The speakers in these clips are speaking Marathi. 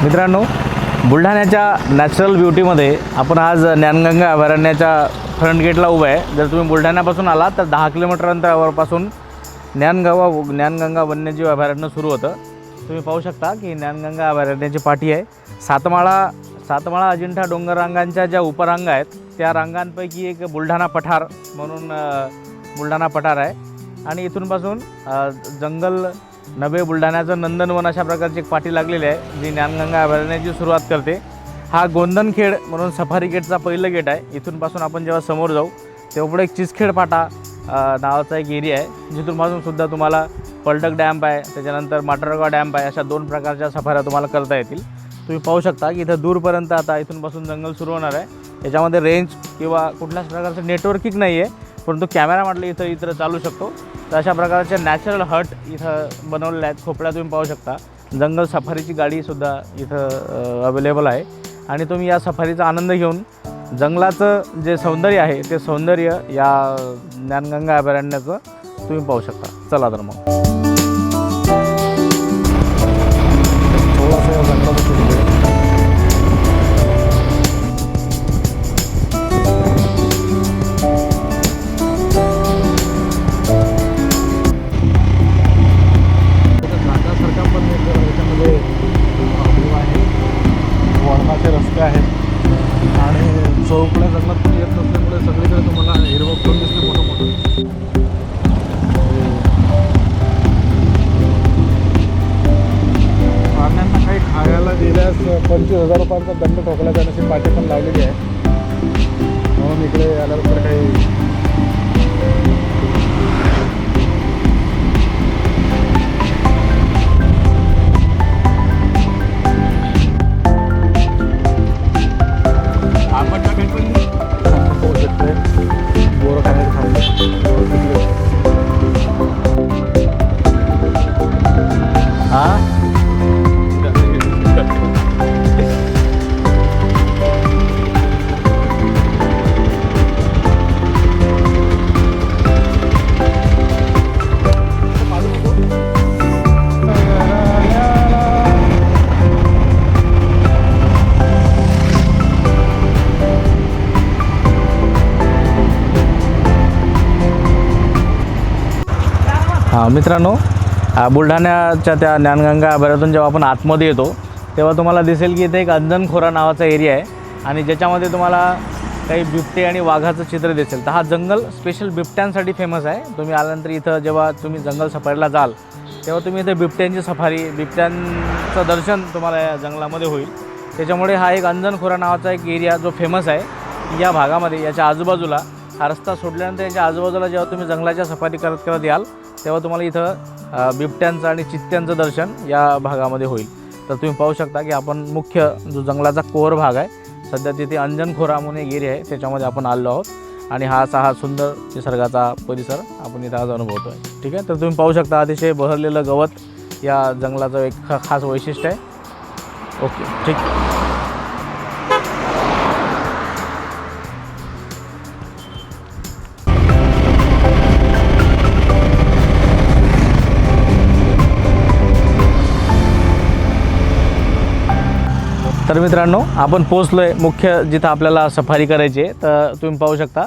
मित्रांनो, बुलढाण्याच्या नॅचरल ब्युटीमध्ये आपण आज ज्ञानगंगा अभयारण्याच्या फ्रंट गेटला उभा आहे। जर तुम्ही बुलढाण्यापासून आलात तर 10 किलोमीटर अंतरावरपासून ज्ञानगंगा वन्यजीव अभयारण्य सुरू होतं। तुम्ही पाहू शकता की ज्ञानगंगा अभयारण्याची पाठी आहे। सातमाळा अजिंठा डोंगर रांगांच्या ज्या उपरांग आहेत त्या रांगांपैकी एक बुलढाणा पठार म्हणून बुलढाणा पठार आहे आणि इथूनपासून जंगल नवे बुलढाण्याचं नंदनवन अशा प्रकारची एक पाटी लागलेली आहे जी ज्ञानगंगा अभयारण्याची सुरुवात करते। हा गोंदनखेड म्हणून सफारी गेटचा पहिलं गेट आहे। इथूनपासून आपण जेव्हा समोर जाऊ तेव्हा पुढे एक चिसखेड फाटा नावाचा एक एरिया आहे जिथूनपासून सुद्धा तुम्हाला पलटक डॅम्प आहे, त्याच्यानंतर माटरगाव डॅम्प आहे। अशा 2 प्रकारच्या सफाऱ्या तुम्हाला करता येतील। तुम्ही पाहू शकता की इथं दूरपर्यंत आता इथूनपासून जंगल सुरू होणार आहे। याच्यामध्ये रेंज किंवा कुठल्याच प्रकारचं नेटवर्किंग नाही आहे, परंतु कॅमेरा म्हटलं इथं चालू शकतो। तर अशा प्रकारचे नॅचरल हट इथं बनवलेले आहेत। खोपड्या तुम्ही पाहू शकता। जंगल सफारीची गाडीसुद्धा इथं अवेलेबल आहे आणि तुम्ही या सफारीचा आनंद घेऊन जंगलाचं जे सौंदर्य आहे ते सौंदर्य या ज्ञानगंगा अभयारण्याचं तुम्ही पाहू शकता। चला तर मग थोडासा जंगलाचं सुरू आहे। रस्ते आहेत आणि चौकड्या जंगलात पण येत नसल्यामुळे सगळीकडे तुम्हाला हिरवं पण दिसते मोठं मोठं। प्राण्यांना काही खायला दिल्यास 25,000 रुपयांचा दंड ठोकला जाण्याची पाटी पण लावलेली आहे। म्हणून इकडे आल्यानंतर काही मित्रांनो, बुलढाण्याच्या त्या ज्ञानगंगा अभयारण्यातून जेव्हा आपण आतमध्ये येतो तेव्हा तुम्हाला दिसेल की इथे एक अंजनखोरा नावाचा एरिया आहे आणि ज्याच्यामध्ये तुम्हाला काही बिबटे आणि वाघाचं चित्र दिसेल। तर हा जंगल स्पेशल बिबट्यांसाठी फेमस आहे। तुम्ही आल्यानंतर इथं जेव्हा तुम्ही जंगल सफारीला जाल तेव्हा तुम्ही इथे बिबट्यांचं दर्शन तुम्हाला या जंगलामध्ये होईल। त्याच्यामुळे हा एक अंजनखोरा नावाचा एक एरिया जो फेमस आहे या भागामध्ये। याच्या आजूबाजूला हा रस्ता सोडल्यानंतर याच्या आजूबाजूला जेव्हा तुम्ही जंगलाच्या सफारी करत याल तेव्हा तुम्हाला इथं बिबट्यांचं आणि चित्त्यांचं दर्शन या भागामध्ये होईल। तर तुम्ही पाहू शकता की आपण मुख्य जो जंगलाचा कोर भाग आहे सध्या तिथे अंजनखोरा म्हणून एक एरिया आहे त्याच्यामध्ये आपण आलो आहोत आणि हा सुंदर निसर्गाचा परिसर आपण इथं आज अनुभवतो आहे। ठीक आहे, तर तुम्ही पाहू शकता अतिशय बहरलेलं गवत या जंगलाचं एक खास वैशिष्ट्य आहे। ओके, ठीक। तर मित्रांनो, आपण पोचलो आहे मुख्य जिथं आपल्याला सफारी करायची आहे। तर तुम्ही पाहू शकता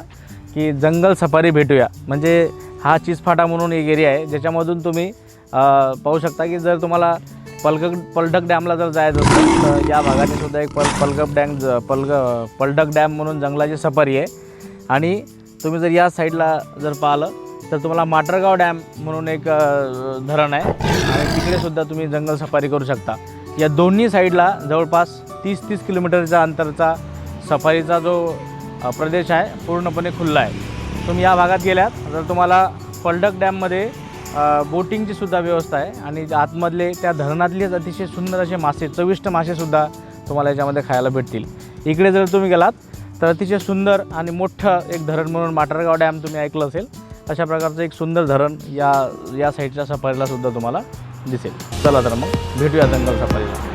की जंगल सफारी भेटूया म्हणजे हा चिसफाटा म्हणून एक एरिया आहे ज्याच्यामधून तुम्ही पाहू शकता की जर तुम्हाला पलटक डॅमला जर जायचं असेल तर या भागाने सुद्धा एक पलटक डॅम म्हणून जंगलाची सफारी आहे। आणि तुम्ही जर या साईडला जर पाहिलं तर तुम्हाला माटरगाव डॅम म्हणून एक धरण आहे आणि तिकडे सुद्धा तुम्ही जंगल सफारी करू शकता। या दोन्ही साईडला जवळपास 30 किलोमीटरच्या अंतरचा सफारीचा जो प्रदेश आहे पूर्णपणे खुल्ला आहे। तुम्ही या भागात गेल्यात तर तुम्हाला पलटक डॅममध्ये बोटिंगची सुद्धा व्यवस्था आहे आणि आतमधले त्या धरणातलेच अतिशय सुंदर असे मासे, चविष्ट मासेसुद्धा तुम्हाला याच्यामध्ये खायला भेटतील। इकडे जर तुम्ही गेलात तर अतिशय सुंदर आणि मोठं एक धरण म्हणून माटरगाव डॅम तुम्ही ऐकलं असेल, अशा प्रकारचं एक सुंदर धरण या साईडच्या सफारीला सुद्धा तुम्हाला दिसेल। चला तर मग भेटूया जंगल सफारीला।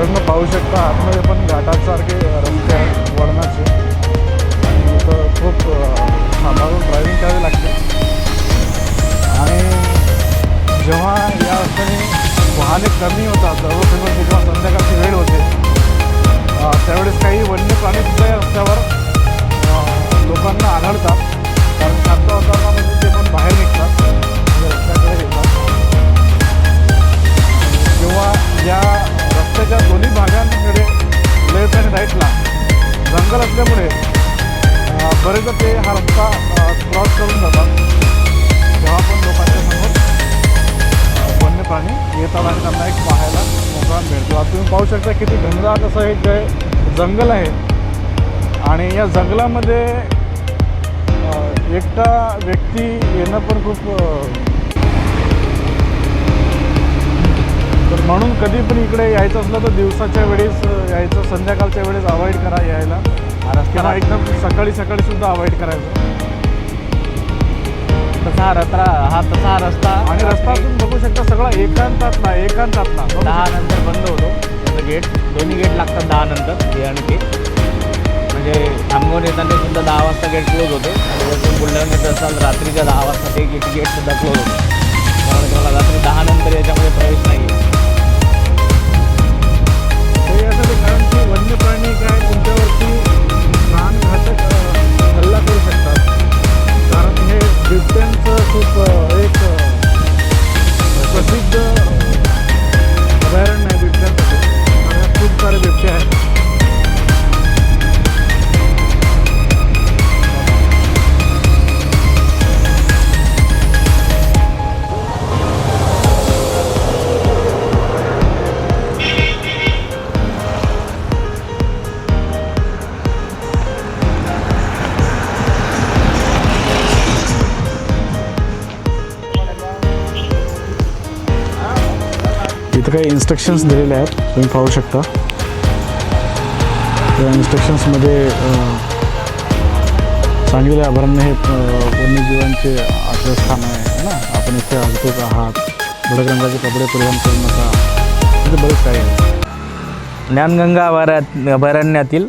इकडनं पाहू शकता आतमध्ये पण घाटासारखे रस्ते आहेत वळणाचे आणि इथं खूप सांभाळून ड्रायव्हिंग करावी लागते. आणि जेव्हा या रस्त्याने वाहने कमी होतात जवळजवळ जेव्हा संध्याकाळची वेळ होते त्यावेळेस काही वन्य प्राणीसुद्धा या रस्त्यावर लोकांना आढळतात. कारण शांत वातावरणामध्ये ते पण बाहेर निघतात रस्त्याकडे येतात. किंवा या रस्त्याच्या दोन्ही भागांकडे लेफ्ट आणि राईटला जंगल असल्यामुळे बरेचदा ते हा रस्ता क्रॉस करून जातात. तेव्हा पण लोकांच्या समोर वन्य प्राणी येतात आणि त्यांना एक पाहायला मोकळा मिळतो. आता तुम्ही पाहू शकता किती घनदाट असं एक जंगल आहे आणि या जंगलामध्ये एकटा व्यक्ती येणं पण खूप तर म्हणून कधी पण इकडे यायचं असलं तर दिवसाच्या वेळेस यायचं, संध्याकाळच्या वेळेस अवॉइड करा यायला. किंवा एकदम सकाळी सुद्धा अवॉइड करायचं. तसा रस्ता आणि रस्ता तुम्ही बघू शकता सगळा एकांतातला 10 नंतर बंद होतो. त्याचं गेट दोन्ही गेट लागतात 10 नंतर हे आणि ते. म्हणजे थांबवून येताना सुद्धा 10 वाजता गेट क्लोज होते आणि जर तुम्ही बुलढाण्यात येत असाल रात्रीच्या 10 वाजता ते गेटसुद्धा क्लोज होते. त्यामुळे तुम्हाला रात्री 10 नंतर याच्यामध्ये प्रवेश नाही आहे. ते यासाठी कारण की वन्य प्राणी काय तुमच्यावरती प्राणघातक हल्ला करू शकतात. कारण हे बिबट्यांचं खूप एक प्रसिद्ध अभयारण्य आहे बिबट्यांसाठी. आणि खूप सारे बिबटे आहेत. इथं काही इन्स्ट्रक्शन्स दिलेले आहेत तुम्ही पाहू शकता. या इन्स्ट्रक्शन्समध्ये सांगलेले अभयारण्य हे वन्यजीवांचे आश्रयस्थान आहे ना. आपण इथे आगतोच आहात, भडक रंगाचे कपडे परिधान करू नका, म्हणजे बरेच काही आहे. ज्ञानगंगा अभयारण्यातील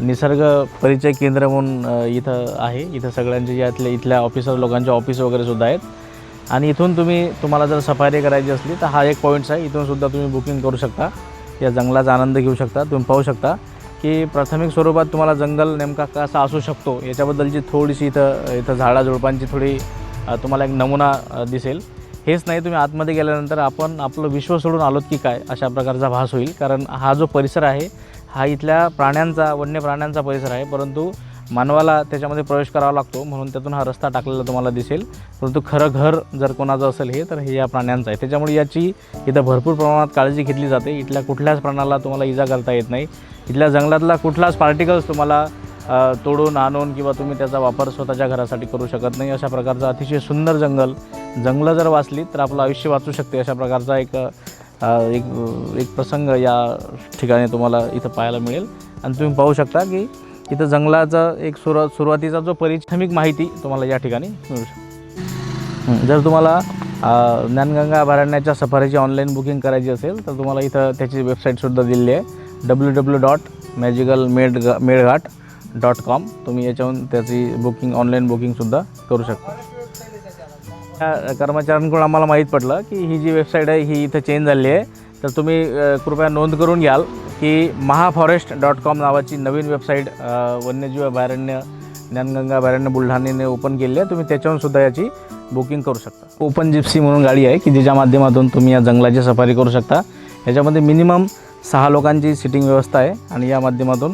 निसर्ग परिचय केंद्र म्हणून इथं आहे. इथं सगळ्यांचे जे इथल्या ऑफिसर लोकांचे ऑफिस वगैरे सुद्धा आहेत. आणि इथून तुम्हाला जर सफारी करायची असली तर हा एक पॉईंट्स आहे. इथून सुद्धा तुम्ही बुकिंग करू शकता, या जंगलाचा आनंद घेऊ शकता. तुम्ही पाहू शकता की प्राथमिक स्वरूपात तुम्हाला जंगल नेमका कसा असू शकतो याच्याबद्दलची थोडीशी इथं झाडाझुडपांची थोडी तुम्हाला एक नमुना दिसेल. हेच नाही, तुम्ही आतमध्ये गेल्यानंतर आपण आपलं विश्व सोडून आलोत की काय अशा प्रकारचा भास होईल. कारण हा जो परिसर आहे हा इथल्या वन्य प्राण्यांचा परिसर आहे. परंतु मानवाला त्याच्यामध्ये प्रवेश करावा लागतो म्हणून त्यातून हा रस्ता टाकलेला तुम्हाला दिसेल. परंतु खरं घर जर कोणाचं असेल हे तर हे या प्राण्यांचं आहे. त्याच्यामुळे याची इथं भरपूर प्रमाणात काळजी घेतली जाते. इथल्या कुठल्याच प्राण्याला तुम्हाला इजा करता येत नाही. इथल्या जंगलातला कुठलाच पार्टिकल्स तुम्हाला तोडून आणून किंवा तुम्ही त्याचा वापर स्वतःच्या घरासाठी करू शकत नाही. अशा प्रकारचं अतिशय सुंदर जंगलं जर वाचली तर आपलं आयुष्य वाचू शकते. अशा प्रकारचा एक प्रसंग या ठिकाणी तुम्हाला इथं पाहायला मिळेल. आणि तुम्ही पाहू शकता की इथं जंगलाचा एक सुरुवातीचा जो प्राथमिक माहिती तुम्हाला या ठिकाणी मिळू शकते. जर तुम्हाला ज्ञानगंगा अभयारण्याच्या सफारीची ऑनलाईन बुकिंग करायची असेल तर तुम्हाला इथं त्याची वेबसाईटसुद्धा दिलेली आहे www.magicalmedghat.com. तुम्ही याच्याहून त्याची ऑनलाईन बुकिंगसुद्धा करू शकता. त्या कर्मचाऱ्यांकडून आम्हाला माहीत पडलं की ही जी वेबसाईट आहे ही इथं चेंज झाली आहे. तर तुम्ही कृपया नोंद करून घ्याल की महाफॉरेस्ट.com नावाची नवीन वेबसाईट वन्यजीव अभयारण्य ज्ञानगंगा अभयारण्य बुलढाण्याने ओपन केली आहे. तुम्ही त्याच्यावरून सुद्धा याची बुकिंग करू शकता. ओपन जिप्सी म्हणून गाडी आहे की जिच्या माध्यमातून तुम्ही या जंगलाची सफारी करू शकता. याच्यामध्ये मिनिमम 6 लोकांची सिटिंग व्यवस्था आहे आणि या माध्यमातून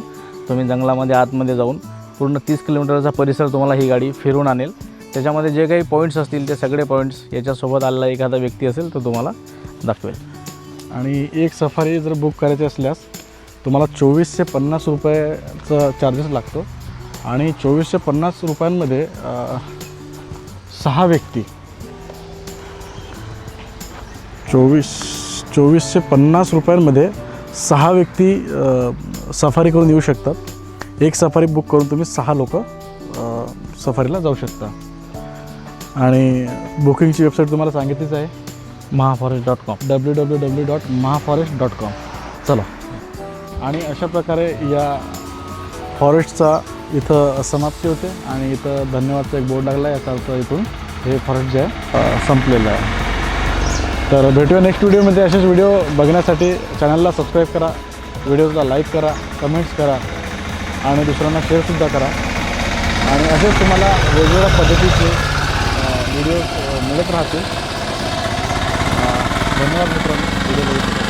तुम्ही जंगलामध्ये आतमध्ये जाऊन पूर्ण 30 किलोमीटरचा परिसर तुम्हाला ही गाडी फिरून आणेल. त्याच्यामध्ये जे काही पॉईंट्स असतील ते सगळे पॉईंट्स याच्यासोबत आलेला एखादा व्यक्ती असेल तो तुम्हाला दाखवेल. आणि एक सफारी जर बुक करायची असल्यास तुम्हाला 2450 रुपयाचा चार्जेस लागतो. आणि 2450 रुपयांमध्ये 6 व्यक्ती 2450 रुपयांमध्ये 6 व्यक्ती सफारी करून येऊ शकतात. एक सफारी बुक करून तुम्ही 6 लोक सफारीला जाऊ शकता. आणि बुकिंगची वेबसाईट तुम्हाला सांगितलीच आहे महाफॉरेस्ट.com www.mahaforest.com. चला. आणि अशा प्रकारे या फॉरेस्टचा इथं समाप्ती होते आणि इथं धन्यवादचा एक बोर्ड लागला आहे. याचा अर्थ इथून हे फॉरेस्ट जे आहे संपलेलं आहे. तर भेटूया नेक्स्ट व्हिडिओमध्ये. असेच व्हिडिओ बघण्यासाठी चॅनलला सबस्क्राईब करा, व्हिडिओला लाईक करा, कमेंट्स करा आणि दुसऱ्यांना शेअरसुद्धा करा. आणि असेच तुम्हाला वेगवेगळ्या पद्धतीचे व्हिडिओ मिळत राहतील. धन्यवाद मित्रांनो, व्हिडिओ बघितल्याबद्दल.